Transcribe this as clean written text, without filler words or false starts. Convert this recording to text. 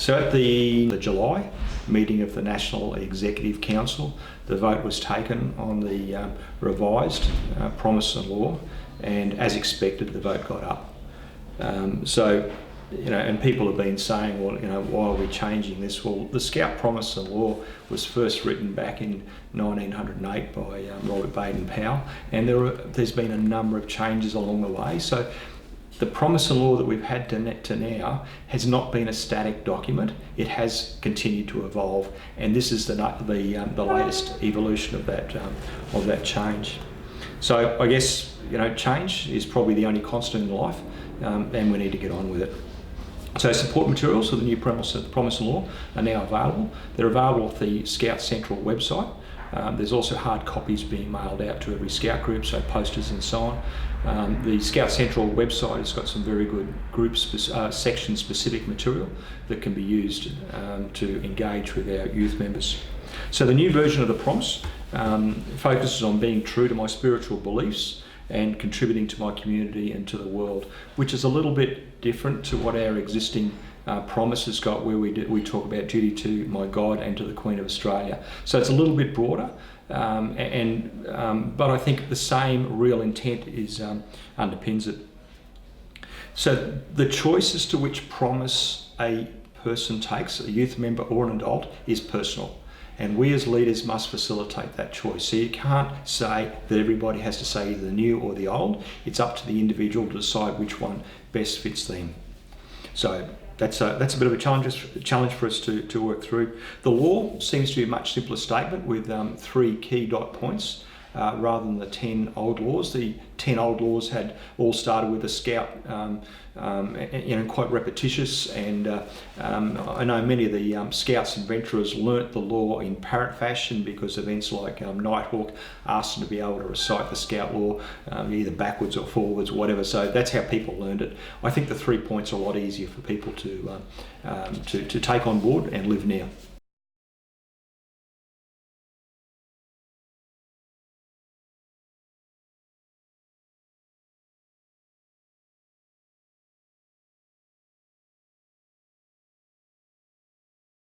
So at the July meeting of the National Executive Council, the vote was taken on the revised Promise and Law, and as expected, the vote got up. And people have been saying, well, why are we changing this? Well, the Scout Promise and Law was first written back in 1908 by Robert Baden-Powell, and there's been a number of changes along the way. So the Promise and Law that we've had to now has not been a static document. It has continued to evolve, and this is the latest evolution of that change. So I guess change is probably the only constant in life, and we need to get on with it. So support materials for the new Promise and Law are now available. They're available at the Scout Central website. There's also hard copies being mailed out to every Scout group, so posters and so on. The Scout Central website has got some very good section-specific material that can be used to engage with our youth members. So the new version of the Promise focuses on being true to my spiritual beliefs and contributing to my community and to the world, which is a little bit different to what our existing Promise has got, where we talk about duty to my God and to the Queen of Australia. So it's a little bit broader, but I think the same real intent underpins it. So the choice as to which promise a person takes, a youth member or an adult, is personal. And we as leaders must facilitate that choice. So you can't say that everybody has to say either the new or the old. It's up to the individual to decide which one best fits them. So that's a bit of a challenge for us to work through. The law seems to be a much simpler statement with 3 key dot points rather than the 10 old laws. The 10 old laws had all started with a Scout, quite repetitious, and I know many of the Scouts and Venturers learnt the law in parrot fashion because events like Nighthawk asked them to be able to recite the Scout law either backwards or forwards, or whatever. So that's how people learned it. I think the 3 points are a lot easier for people to take on board and live near.